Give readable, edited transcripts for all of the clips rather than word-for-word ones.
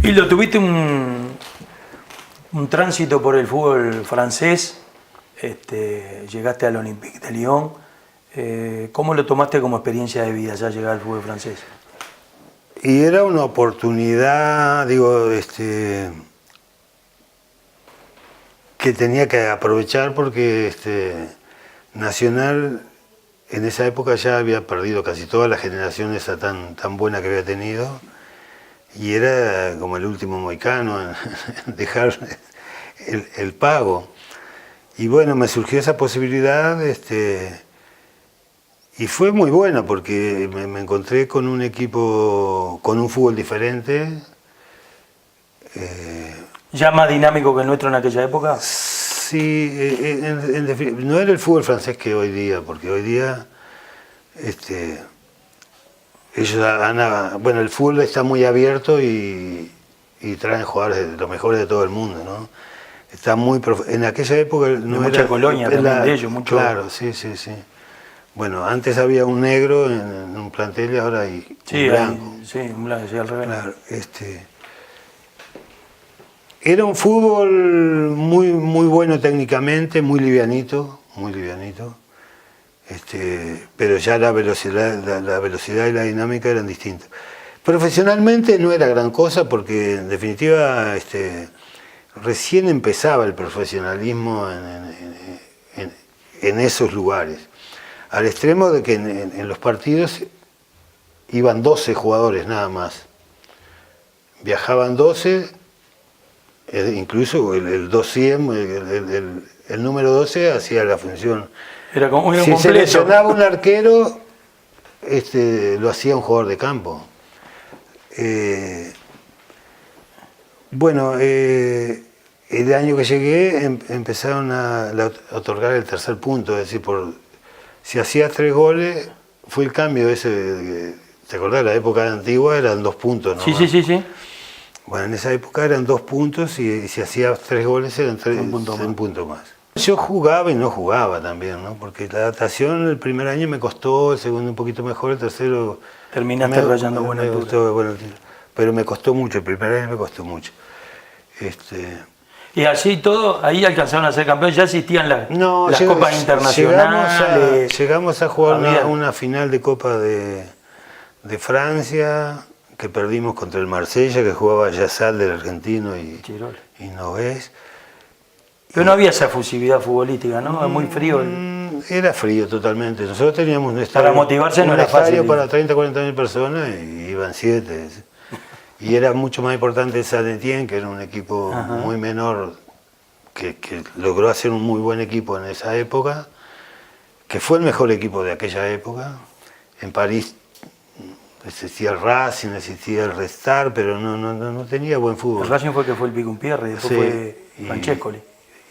Hildo, tuviste un tránsito por el fútbol francés, llegaste al Olympique de Lyon. ¿Cómo lo tomaste como experiencia de vida ya llegar al fútbol francés? Y era una oportunidad, digo, que tenía que aprovechar porque Nacional en esa época ya había perdido casi toda la generación esa tan buena que había tenido, y era como el último mohicano en dejar el pago. Y bueno, me surgió esa posibilidad, y fue muy bueno porque me encontré con un equipo con un fútbol diferente. ¿Ya más dinámico que el nuestro en aquella época? Sí, no era el fútbol francés que hoy día, porque hoy día ellos bueno, el fútbol está muy abierto y traen jugadores de los mejores de todo el mundo, ¿no? Está muy en aquella época no mucha era, colonia también de ellos, mucho. Claro, sí. Bueno, antes había un negro en un plantel y ahora hay un blanco. Un blanco, sí, al revés. Claro, era un fútbol muy bueno técnicamente, muy livianito, pero ya la velocidad y la dinámica eran distintas. Profesionalmente no era gran cosa porque en definitiva recién empezaba el profesionalismo en esos lugares, al extremo de que en los partidos iban 12 jugadores nada más, viajaban 12. Incluso el 200, el número 12 hacía la función. Era como si se lesionaba un arquero, lo hacía un jugador de campo. Bueno, el año que llegué empezaron a otorgar el tercer punto, es decir, si hacías 3 goles, fue el cambio ese. ¿Te acordás? La época antigua eran 2 puntos, ¿no? Sí. Bueno, en esa época eran 2 puntos y si hacías 3 goles eran un punto más. Yo jugaba y no jugaba también, ¿no? Porque la adaptación el primer año me costó, el segundo un poquito mejor, el tercero... Terminaste rayando buena altura. Pero me costó mucho, el primer año me costó mucho. Y así todo, ahí alcanzaron a ser campeones, ya existían las copas internacionales. Llegamos a jugar una final de Copa de Francia, que perdimos contra el Marsella, que jugaba Yassal del argentino y Nogués. Pero no había esa efusividad futbolística, ¿no? Muy frío. Era frío totalmente. Nosotros teníamos un estadio, para motivarse no era fácil, para 30 o 40 mil personas y iban 7. Y era mucho más importante el Saint-Étienne, que era un equipo muy menor, que logró hacer un muy buen equipo en esa época, que fue el mejor equipo de aquella época. En París existía el Racing, existía el Restar, pero no tenía buen fútbol. El Racing fue que fue el Picumpierre, después fue Francescoli.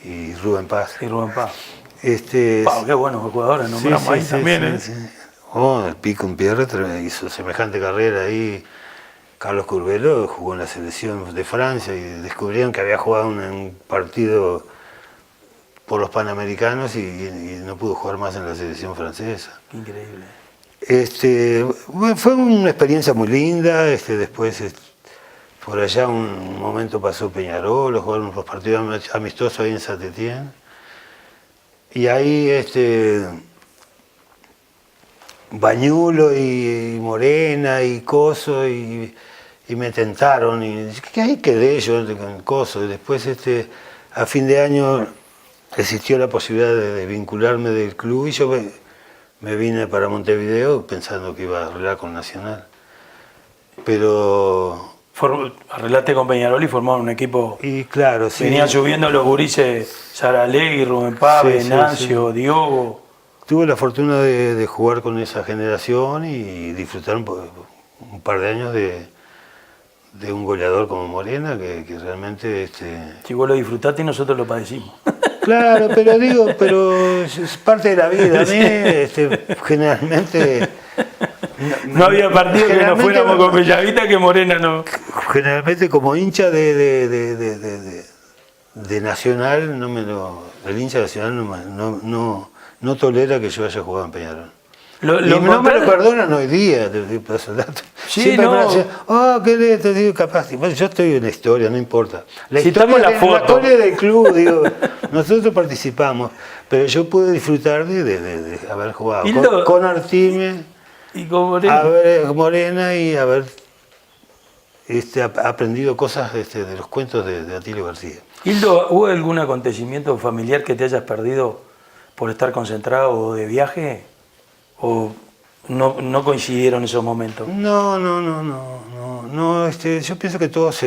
Y Rubén Paz. Qué buenos jugadores, nombramos ahí también. Sí. El Picumpierre hizo semejante carrera ahí. Carlos Curbelo jugó en la selección de Francia y descubrieron que había jugado un partido por los Panamericanos y no pudo jugar más en la selección francesa. Increíble. Fue una experiencia muy linda. Después por allá un momento pasó Peñarol, jugaron los partidos amistosos ahí en Saint-Étienne, y ahí Bañulo y Morena y Coso y me tentaron y que ahí quedé yo con Coso. Y después a fin de año existió la posibilidad de vincularme del club y yo me vine para Montevideo pensando que iba a arreglar con Nacional. Pero... Arreglaste con Peñarol y formaron un equipo. Y claro, sí. Venían subiendo los gurises Saralegui, Rubén Pave, Nancio, Diogo. Tuve la fortuna de jugar con esa generación y disfrutar un par de años de un goleador como Morena, que realmente... Si vos lo disfrutaste y nosotros lo padecimos. Claro, pero es parte de la vida. A mí, generalmente... No había partido que nos fuéramos con Bellavista que Morena no. Generalmente como hincha de Nacional, el hincha nacional no tolera que yo haya jugado en Peñarol. Y no me lo perdonan hoy día. Sí, siempre no. me dicen, qué lindo, digo, capaz. Bueno, yo estoy en la historia, no importa. La Si historia, estamos en la foto. la historia del club, digo, nosotros participamos, pero yo pude disfrutar de haber jugado Hildo, con Artime, y con Morena. haber Morena y haber aprendido cosas de los cuentos de Atilio García. Hildo, ¿hubo algún acontecimiento familiar que te hayas perdido por estar concentrado o de viaje? ¿O no coincidieron esos momentos? No, yo pienso que todos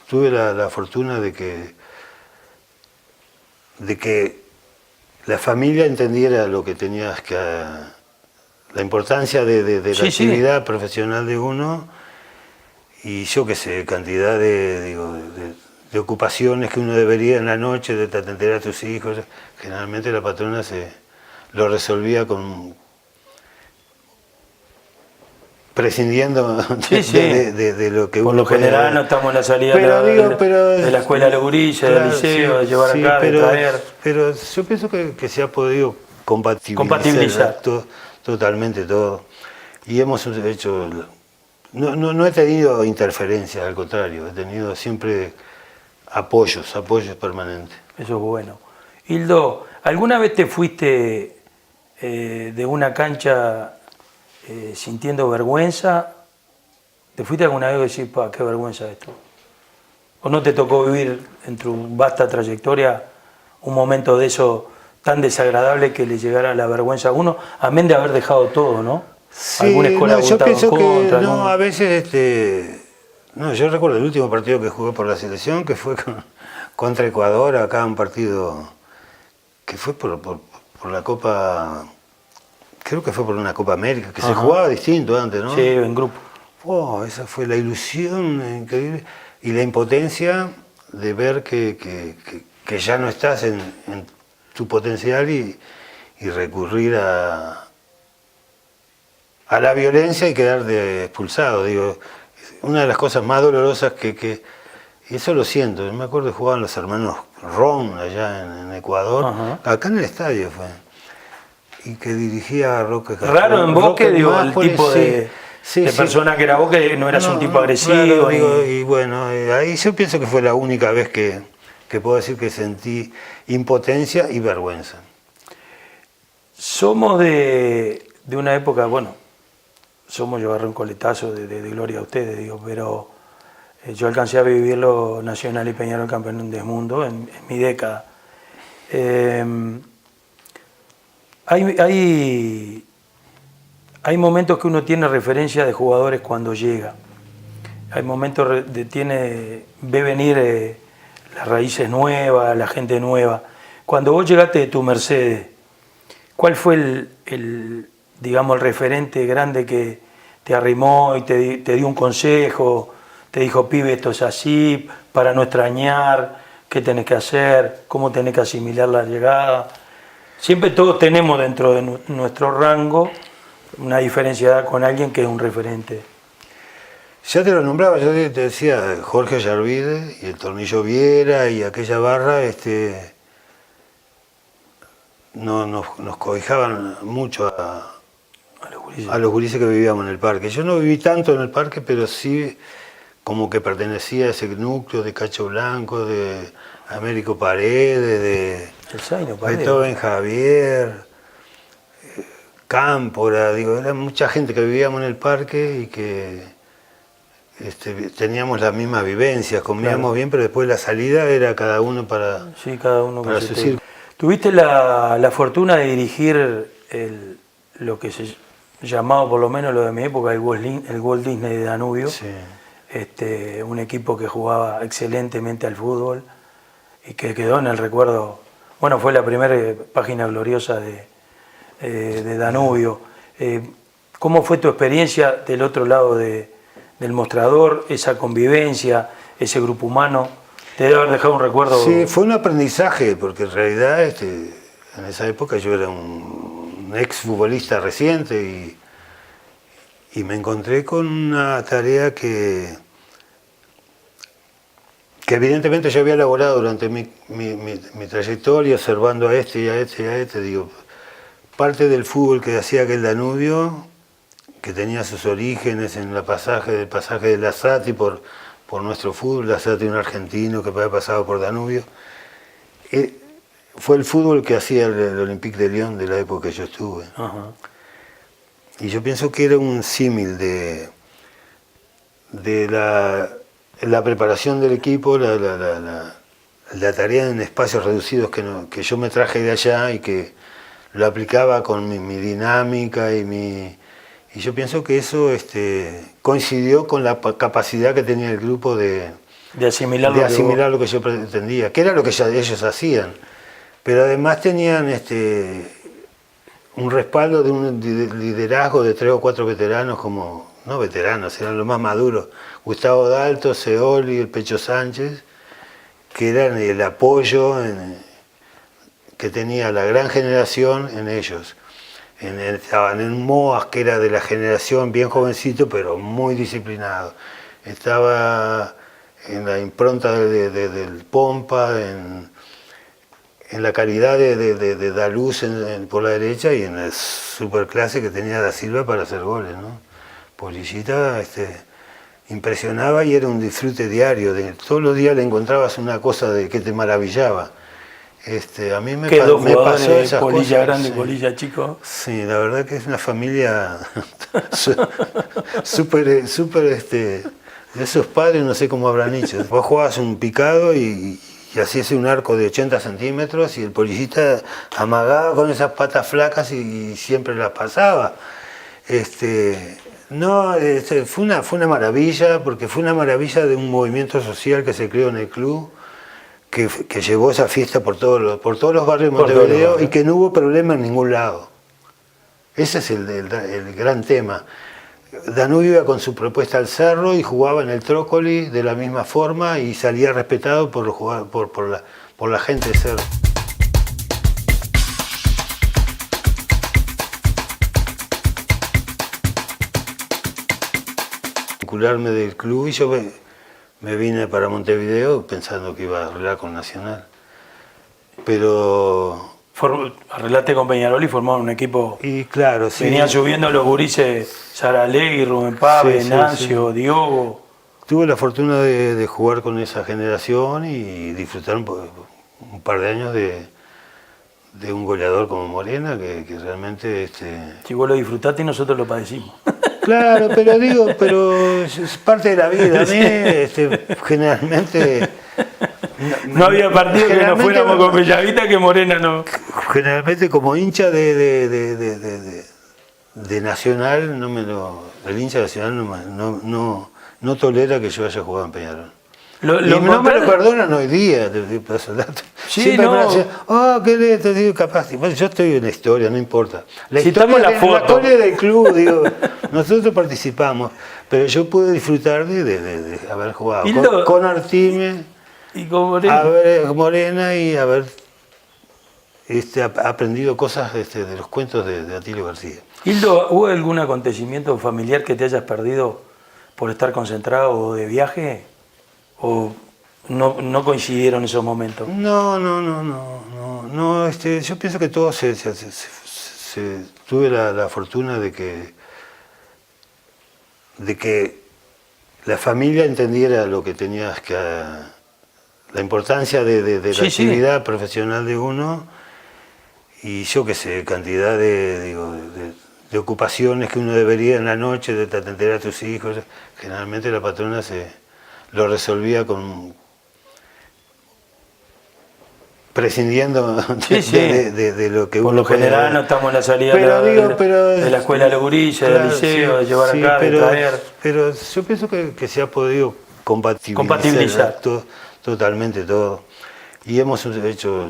tuve la fortuna de que la familia entendiera lo que tenías que, la importancia de la actividad profesional de uno, y yo qué sé, cantidad de ocupaciones que uno debería en la noche, de atender a tus hijos. Generalmente la patrona lo resolvía prescindiendo de lo que por uno lo general podía. No estamos en la salida de la escuela de los gurises, claro, del liceo, de llevar acá, de traer. Pero yo pienso que se ha podido compatibilizar totalmente todo. Y hemos hecho... No he tenido interferencias, al contrario, he tenido siempre apoyos permanentes. Eso es bueno. Hildo, ¿alguna vez te fuiste de una cancha sintiendo vergüenza? ¿Te fuiste alguna vez y decir, qué vergüenza esto? ¿O no te tocó vivir en tu vasta trayectoria un momento de eso tan desagradable que le llegara la vergüenza a uno, amén de haber dejado todo, ¿no? Sí, ¿Alguna escuela yo pienso contra, que a veces, yo recuerdo el último partido que jugué por la selección, que fue contra Ecuador, acá un partido que fue por la Copa, creo que fue por una Copa América, que se jugaba distinto antes, ¿no? Sí, en grupo. Esa fue la ilusión increíble y la impotencia de ver que ya no estás en tu potencial y recurrir a la violencia y quedarte expulsado. Digo, una de las cosas más dolorosas y eso lo siento, yo me acuerdo que jugaban los hermanos Ron allá en Ecuador, acá en el estadio fue, y que dirigía a Roque Castro. Raro en vos que, digo, el tipo de persona que era vos, que no eras un tipo agresivo. Claro, y bueno, ahí yo pienso que fue la única vez que puedo decir que sentí impotencia y vergüenza. Somos de una época, bueno, yo agarré un coletazo de gloria a ustedes, digo, pero yo alcancé a vivirlo Nacional y Peñarol campeón del mundo en mi década. Hay momentos que uno tiene referencia de jugadores cuando llega. Hay momentos ve venir las raíces nuevas, la gente nueva. Cuando vos llegaste de tu Mercedes, ¿cuál fue digamos, el referente grande que te arrimó y te dio un consejo? Te dijo, pibe, esto es así, para no extrañar, qué tenés que hacer, cómo tenés que asimilar la llegada. Siempre todos tenemos dentro de nuestro rango una diferencia con alguien que es un referente. Ya te lo nombraba, yo te decía Jorge Ayarvide y el Tornillo Viera y aquella barra, nos cobijaban mucho a los gurises que vivíamos en el parque. Yo no viví tanto en el parque, pero sí como que pertenecía a ese núcleo de Cacho Blanco, de Américo Paredes, de Beethoven Javier, Cámpora, era mucha gente que vivíamos en el parque y que teníamos las mismas vivencias, comíamos bien, pero después la salida era cada uno para su círculo. ¿Tuviste la fortuna de dirigir lo que se llamaba, por lo menos lo de mi época, el Walt Disney de Danubio? Sí. Un equipo que jugaba excelentemente al fútbol y que quedó en el recuerdo. Bueno, fue la primera página gloriosa de Danubio. ¿Cómo fue tu experiencia del otro lado del mostrador, esa convivencia, ese grupo humano? ¿Te debe haber dejado un recuerdo? Sí, fue un aprendizaje, porque en realidad en esa época yo era un ex futbolista reciente y me encontré con una tarea que evidentemente yo había elaborado durante mi trayectoria, observando a este y a este y a este, digo, parte del fútbol que hacía aquel Danubio, que tenía sus orígenes en el pasaje de Lasati por nuestro fútbol, Lasati un argentino que había pasado por Danubio, fue el fútbol que hacía el Olympique de Lyon de la época que yo estuve. Ajá. Y yo pienso que era un símil de la preparación del equipo, la tarea en espacios reducidos que yo me traje de allá y que lo aplicaba con mi dinámica y yo pienso que eso coincidió con la capacidad que tenía el grupo de asimilar, lo que yo pretendía, que era lo que ya ellos hacían. Pero además tenían un respaldo de un liderazgo de 3 o 4 veteranos, no veteranos, eran los más maduros, Gustavo D'Alto, Seoli, el Pecho Sánchez, que eran el apoyo que tenía la gran generación en ellos. Estaban en Moas, que era de la generación bien jovencito, pero muy disciplinado. Estaba en la impronta del Pompa, en la calidad de Daluz por la derecha y en el superclase que tenía Da Silva para hacer goles, ¿no? Polillita impresionaba y era un disfrute diario. Todos los días le encontrabas una cosa que te maravillaba. A mí me pasó esas Polilla cosas. Grande, Sí. Polilla Chico. Sí, la verdad que es una familia súper, de esos padres no sé cómo habrán hecho. Vos jugabas un picado y hacías un arco de 80 centímetros y el Polillita amagaba con esas patas flacas y siempre las pasaba. Fue una maravilla, porque fue una maravilla de un movimiento social que se creó en el club, que llevó esa fiesta por todos los barrios de Montevideo y que no hubo problema en ningún lado. Ese es el gran tema. Danubio iba con su propuesta al cerro y jugaba en el Trócoli de la misma forma y salía respetado por la gente de cerro. Vincularme del club y yo me vine para Montevideo pensando que iba a arreglar con Nacional. Pero Arreglaste con Peñarol y formaron un equipo. y claro, sí. Venían subiendo los gurises Saralegui, Rubén Pave, Nancio, Diogo. Tuve la fortuna de jugar con esa generación y disfrutar un par de años de un goleador como Morena, que realmente... Si vos lo disfrutaste y nosotros lo padecimos. Claro, pero es parte de la vida. A mí, generalmente... No había partido que no fuéramos con Bellavista que Morena no. Generalmente como hincha de Nacional, el hincha de Nacional no tolera que yo haya jugado en Peñarol. No me lo perdonan hoy día, te paso el dato. Sí, siempre no. me dicen, qué te digo, capaz. Bueno, yo estoy en la historia, no importa. La Si historia, estamos en la foto. la historia del club, digo, nosotros participamos, pero yo pude disfrutar de haber jugado con Artime, y con Morena. Morena y haber aprendido cosas de los cuentos de Atilio García. Hildo, ¿hubo algún acontecimiento familiar que te hayas perdido por estar concentrado o de viaje? ¿O no coincidieron esos momentos? No, yo pienso que todos tuve la fortuna de que la familia entendiera lo que tenías que... la importancia de la actividad profesional de uno y yo qué sé, cantidad de ocupaciones que uno debería en la noche, de atender a tus hijos. Generalmente la patrona lo resolvía prescindiendo de lo que por uno lo general puede. No estamos en la salida de la escuela de los gurises, claro, del liceo, de llevar sí, acá, de traer. Pero yo pienso que se ha podido compatibilizar totalmente todo. Y hemos hecho...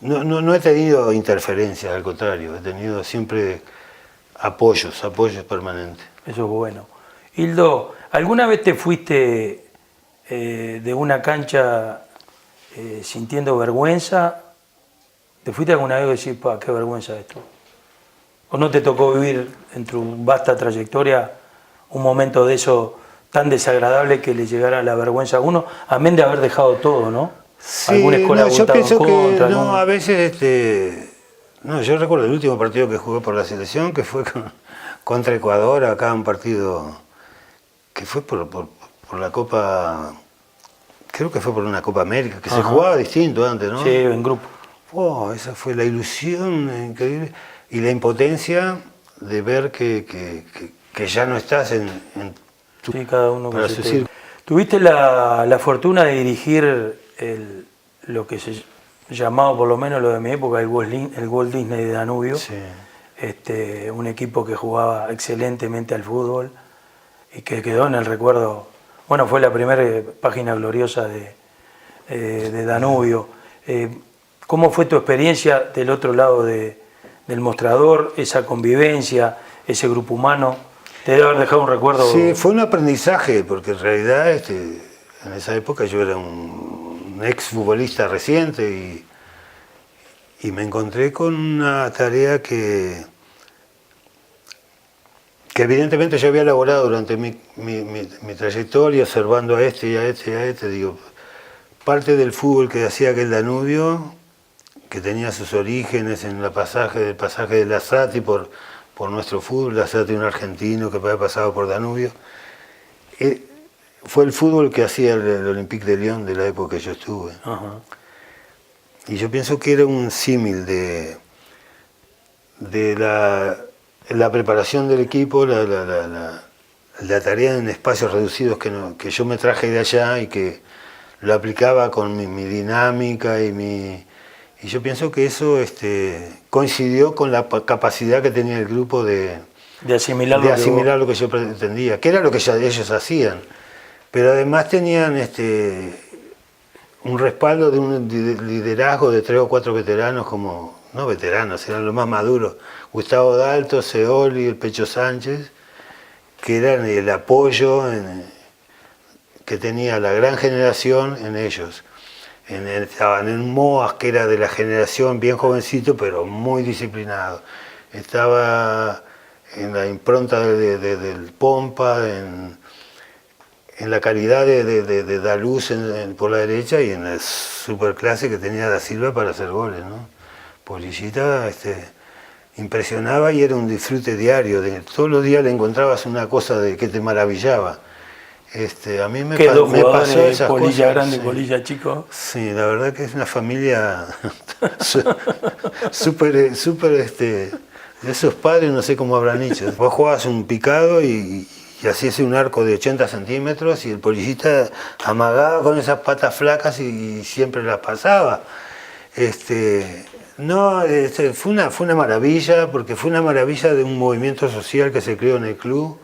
No he tenido interferencias, al contrario, he tenido siempre apoyos permanentes. Eso es bueno. Hildo, ¿alguna vez te fuiste de una cancha sintiendo vergüenza? ¿Te fuiste alguna vez a decir, qué vergüenza esto? ¿O no te tocó vivir en tu vasta trayectoria un momento de eso tan desagradable que le llegara la vergüenza a uno, amén de haber dejado todo, ¿no? Sí, ¿Alguna escuela yo pienso contra, que a veces No, yo recuerdo el último partido que jugué por la selección, que fue contra Ecuador, acá un partido que fue por la Copa, creo que fue por una Copa América, que se jugaba distinto antes, ¿no? Sí, en grupo. Oh, esa fue la ilusión increíble y la impotencia de ver que ya no estás en tu... Sí, cada uno para con su su tema. ¿Tuviste la fortuna de dirigir lo que se llamaba, por lo menos lo de mi época, el Walt Disney de Danubio? Sí. Un equipo que jugaba excelentemente al fútbol y que quedó en el recuerdo. Bueno, fue la primera página gloriosa de Danubio. ¿Cómo fue tu experiencia del otro lado del mostrador, esa convivencia, ese grupo humano? Te debe haber dejado un recuerdo. Sí, fue un aprendizaje, porque en realidad en esa época yo era un ex futbolista reciente y me encontré con una tarea que evidentemente yo había elaborado durante mi trayectoria, observando a este y a este y a este. Digo, parte del fútbol que hacía aquel Danubio, que tenía sus orígenes en el pasaje de Lasati por nuestro fútbol, Lasati un argentino que había pasado por Danubio, fue el fútbol que hacía el Olympique de Lyon de la época que yo estuve. Ajá. Y yo pienso que era un símil de la preparación del equipo, la tarea en espacios reducidos que yo me traje de allá y que lo aplicaba con mi dinámica y yo pienso que eso coincidió con la capacidad que tenía el grupo de asimilar, lo que yo pretendía, que era lo que ellos hacían. Pero además tenían un respaldo de un liderazgo de 3 o 4 veteranos, como no veteranos, eran los más maduros, Gustavo D'Alto, Seoli, el Pecho Sánchez, que eran el apoyo que tenía la gran generación en ellos. Estaban en Moas, que era de la generación bien jovencito, pero muy disciplinado. Estaba en la impronta del Pompa, en la calidad de Daluz por la derecha y en el superclase que tenía Da Silva para hacer goles, ¿no? Polillita impresionaba y era un disfrute diario. Todos los días le encontrabas una cosa que te maravillaba. A mí me pasó esas Polilla cosas. grande, Sí. Polilla chico. Sí, la verdad que es una familia súper, de esos padres no sé cómo habrán hecho. Vos jugabas un picado y hacías un arco de 80 centímetros y el Polillita amagaba con esas patas flacas y siempre las pasaba. Fue una maravilla, porque fue una maravilla de un movimiento social que se creó en el club,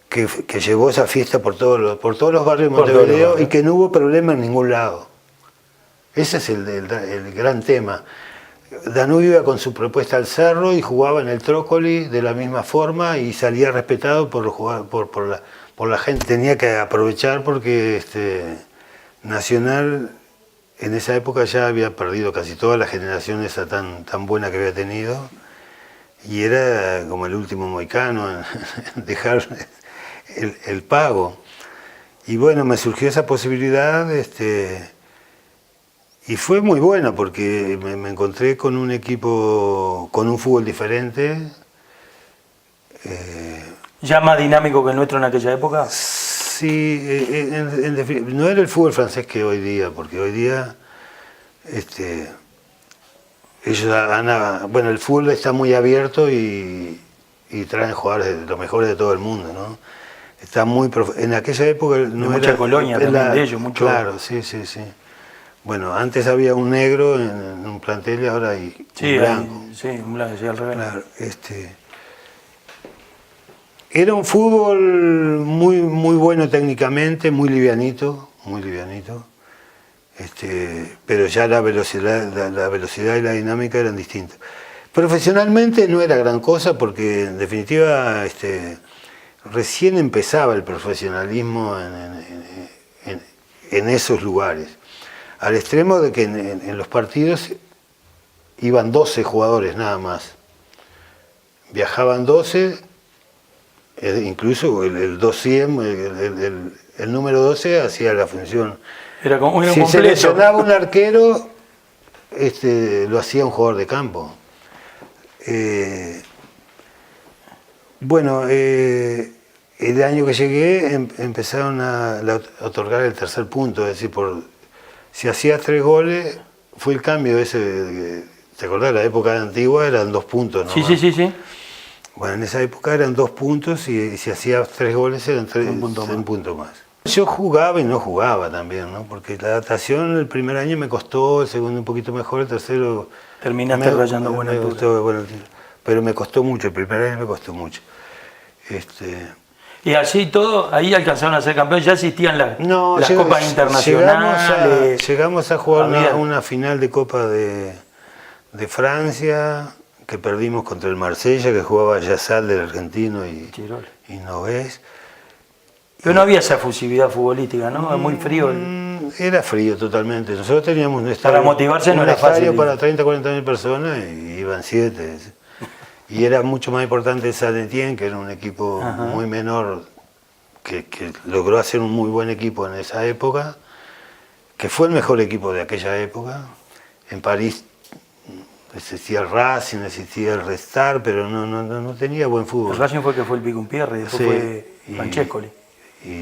que llevó esa fiesta por todos los barrios de Montevideo y que no hubo problema en ningún lado. Ese es el gran tema. Danubio iba con su propuesta al cerro y jugaba en el Trócoli de la misma forma y salía respetado por la gente. Tenía que aprovechar porque Nacional en esa época ya había perdido casi toda la generación esa tan buena que había tenido y era como el último mohicano en dejar el pago. Y bueno, me surgió esa posibilidad y fue muy bueno porque me encontré con un equipo con un fútbol diferente. ¿Ya más dinámico que el nuestro en aquella época? Sí, no era el fútbol francés que hoy día, porque hoy día bueno, el fútbol está muy abierto y traen jugadores de los mejores de todo el mundo, ¿no? Está muy en aquella época no mucha colonia también de ellos, mucho. Claro, sí. Bueno, antes había un negro en un plantel y ahora hay un blanco. Un blanco, sí, al revés. Claro, era un fútbol muy, muy bueno técnicamente, muy livianito, pero ya la velocidad y la dinámica eran distintas. Profesionalmente no era gran cosa porque en definitiva recién empezaba el profesionalismo en esos lugares, al extremo de que en los partidos iban 12 jugadores nada más, viajaban 12. Incluso el 200, el número 12 hacía la función. Era como si se lesionaba un arquero, lo hacía un jugador de campo. Bueno, el año que llegué empezaron a otorgar el tercer punto, es decir, si hacías 3 goles, fue el cambio ese, ¿te acordás? La época antigua eran 2 puntos, ¿no? Sí. Bueno, en esa época eran 2 puntos y si hacías 3 goles eran un punto más. Yo jugaba y no jugaba también, ¿no? Porque la adaptación el primer año me costó, el segundo un poquito mejor, el tercero... Terminaste rayando buena altura. Pero me costó mucho, el primer año me costó mucho. Y así todo, ahí alcanzaron a ser campeones, ya existían las copas internacionales. Llegamos a jugar una final de Copa de Francia, que perdimos contra el Marsella, que jugaba Yassal del argentino y Nogués. Pero no había esa efusividad futbolística, ¿no? Muy frío. Era frío totalmente. Nosotros teníamos un estadio, para motivarse no era fácil. Para 30 o 40 mil personas y iban 7. Y era mucho más importante Saint-Étienne, que era un equipo muy menor, que logró hacer un muy buen equipo en esa época, que fue el mejor equipo de aquella época. En París existía el Racing, existía el Red Star, pero no tenía buen fútbol. El Racing fue el que fue el Picumpierre, después fue Francescoli.